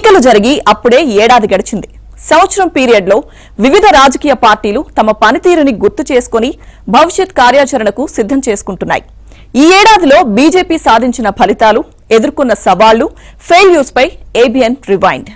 ఎన్నికలు జరిగి అప్పుడే ఏడాది గడిచింది. సంవత్సరం పీరియడ్ లో వివిధ రాజకీయ పార్టీలు తమ పనితీరుని గుర్తు చేసుకుని భవిష్యత్ కార్యాచరణకు సిద్ధం చేసుకుంటున్నాయి. ఈ ఏడాదిలో బీజేపీ సాధించిన ఫలితాలు, ఎదుర్కొన్న సవాళ్లు, ఫెయిల్యూర్స్ పై ఏబిఎన్ రివైండ్.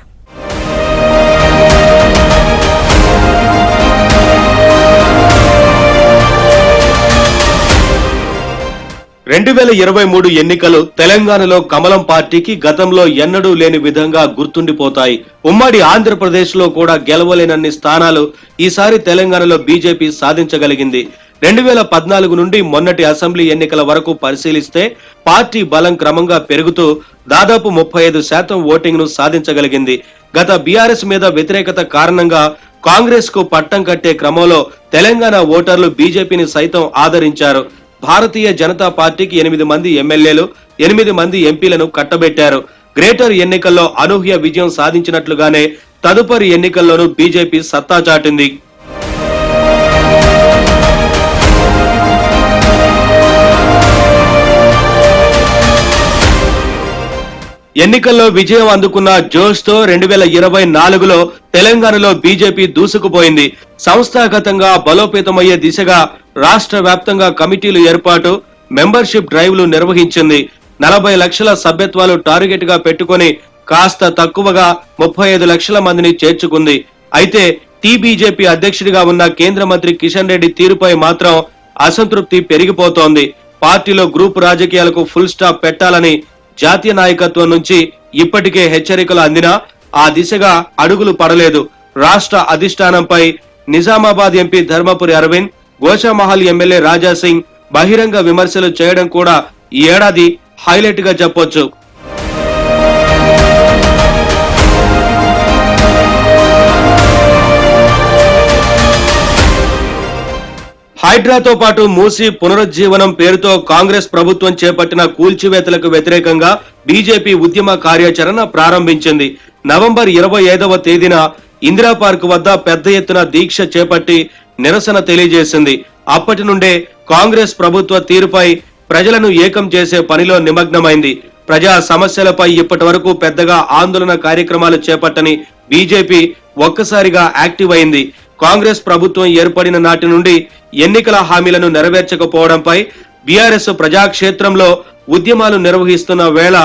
2023 ఎన్నికలు తెలంగాణలో కమలం పార్టీకి గతంలో ఎన్నడూ లేని విధంగా గుర్తుండిపోతాయి. ఉమ్మడి ఆంధ్రప్రదేశ్ లో కూడా గెలవలేనన్ని స్థానాలు ఈసారి తెలంగాణలో బీజేపీ సాధించగలిగింది. 2014 నుండి మొన్నటి అసెంబ్లీ ఎన్నికల వరకు పరిశీలిస్తే పార్టీ బలం క్రమంగా పెరుగుతూ దాదాపు 35% ఓటింగ్ ను సాధించగలిగింది. గత బీఆర్ఎస్ మీద వ్యతిరేకత కారణంగా కాంగ్రెస్ కు పట్టం కట్టే క్రమంలో తెలంగాణ ఓటర్లు బీజేపీని సైతం ఆదరించారు. భారతీయ జనతా పార్టీకి 8 మంది ఎమ్మెల్యేలు, 8 మంది ఎంపీలను కట్టబెట్టారు. గ్రేటర్ ఎన్నికల్లో అనూహ్య విజయం సాధించినట్లుగానే తదుపరి ఎన్నికల్లోనూ బీజేపీ సత్తా చాటింది. ఎన్నికల్లో విజయం అందుకున్న జోష్ తో 2024లో తెలంగాణలో బీజేపీ దూసుకుపోయింది. సంస్థాగతంగా బలోపేతమయ్యే దిశగా రాష్ట్ర వ్యాప్తంగా కమిటీలు ఏర్పాటు, మెంబర్షిప్ డ్రైవ్లు నిర్వహించింది. 40 లక్షల సభ్యత్వాలు టార్గెట్ గా పెట్టుకుని కాస్త తక్కువగా 35 లక్షల మందిని చేర్చుకుంది. అయితే టీబీజేపీ అధ్యక్షుడిగా ఉన్న కేంద్ర మంత్రి కిషన్ రెడ్డి తీరుపై మాత్రం అసంతృప్తి పెరిగిపోతోంది. పార్టీలో గ్రూప్ రాజకీయాలకు ఫుల్ స్టాప్ పెట్టాలని జాతీయ నాయకత్వం నుంచి ఇప్పటికే హెచ్చరికలు అందినా ఆ దిశగా అడుగులు పడలేదు. రాష్ట్ర అధిష్టానంపై నిజామాబాద్ ఎంపీ ధర్మపురి అరవింద్, గోషామహల్ ఎమ్మెల్యే రాజాసింగ్ బహిరంగ విమర్శలు చేయడం కూడా ఈ ఏడాది హైలైట్ గా చెప్పొచ్చు. హైడ్రాతో పాటు మూసీ పునరుజ్జీవనం పేరుతో కాంగ్రెస్ ప్రభుత్వం చేపట్టిన కూల్చివేతలకు వ్యతిరేకంగా బీజేపీ ఉద్యమ కార్యాచరణ ప్రారంభించింది. నవంబర్ 25వ తేదీన ఇందిరా పార్క్ వద్ద పెద్ద ఎత్తున దీక్ష చేపట్టి నిరసన తెలియజేసింది. అప్పటి నుండే కాంగ్రెస్ ప్రభుత్వ తీరుపై ప్రజలను ఏకం చేసే పనిలో నిమగ్నమైంది. ప్రజా సమస్యలపై ఇప్పటి వరకు పెద్దగా ఆందోళన కార్యక్రమాలు చేపట్టని బీజేపీ ఒక్కసారిగా యాక్టివ్ అయింది. కాంగ్రెస్ ప్రభుత్వం ఏర్పడిన నాటి నుండి ఎన్నికల హామీలను నెరవేర్చకపోవడంపై బీఆర్ఎస్ ప్రజాక్షేత్రంలో ఉద్యమాలు నిర్వహిస్తున్న వేళ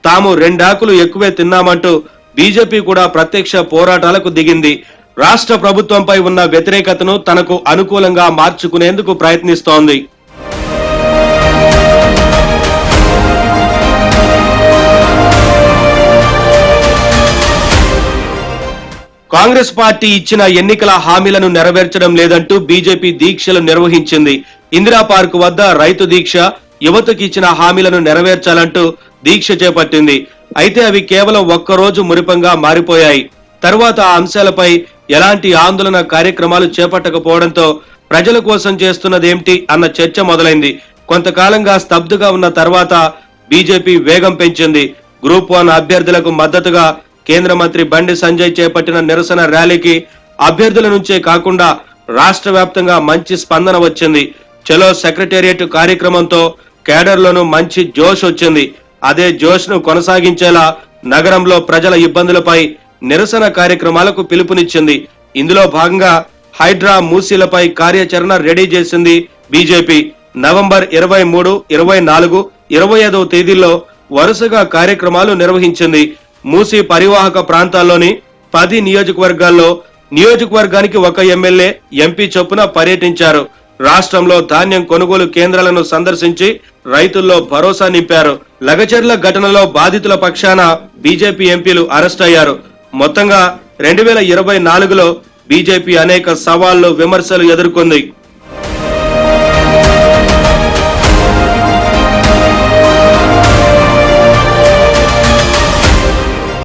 తాము 2 ఆకులు ఎక్కువే తిన్నామంటూ బీజేపీ కూడా ప్రత్యక్ష పోరాటాలకు దిగింది. రాష్ట్ర ప్రభుత్వంపై ఉన్న వ్యతిరేకతను తనకు అనుకూలంగా మార్చుకునేందుకు ప్రయత్నిస్తోంది. కాంగ్రెస్ పార్టీ ఇచ్చిన ఎన్నికల హామీలను నెరవేర్చడం లేదంటూ బీజేపీ దీక్షలు నిర్వహించింది. ఇందిరా పార్క్ వద్ద రైతు దీక్ష, యువతకి ఇచ్చిన హామీలను నెరవేర్చాలంటూ దీక్ష చేపట్టింది. అయితే అవి కేవలం ఒక్కరోజు మురిపంగా మారిపోయాయి. తర్వాత ఆ అంశాలపై ఎలాంటి ఆందోళన కార్యక్రమాలు చేపట్టకపోవడంతో ప్రజల కోసం చేస్తున్నదేమిటి అన్న చర్చ మొదలైంది. కొంతకాలంగా స్తబ్దుగా ఉన్న తర్వాత బీజేపీ వేగం పెంచింది. గ్రూప్ 1 అభ్యర్థులకు మద్దతుగా కేంద్ర మంత్రి బండి సంజయ్ చేపట్టిన నిరసన ర్యాలీకి అభ్యర్థుల నుంచే కాకుండా రాష్ట్ర వ్యాప్తంగా మంచి స్పందన వచ్చింది. చలో సెక్రటేరియట్ కార్యక్రమంతో కేడర్లోనూ మంచి జోష్ వచ్చింది. అదే జోష్ ను కొనసాగించేలా నగరంలో ప్రజల ఇబ్బందులపై నిరసన కార్యక్రమాలకు పిలుపునిచ్చింది. ఇందులో భాగంగా హైడ్రా, మూసీలపై కార్యాచరణ రెడీ చేసింది బీజేపీ. నవంబర్ 23, 24, 25వ తేదీల్లో వరుసగా కార్యక్రమాలు నిర్వహించింది. మూసీ పరివాహక ప్రాంతాల్లోని 10 నియోజకవర్గాల్లో నియోజకవర్గానికి 1 ఎమ్మెల్యే, ఎంపీ చొప్పున పర్యటించారు. రాష్ట్రంలో ధాన్యం కొనుగోలు కేంద్రాలను సందర్శించి రైతుల్లో భరోసా నింపారు. లగచర్ల ఘటనలో బాధితుల పక్షాన బీజేపీ ఎంపీలు అరెస్ట్ అయ్యారు. మొత్తంగా 2024లో బీజేపీ అనేక సవాళ్లు, విమర్శలు ఎదుర్కొంది.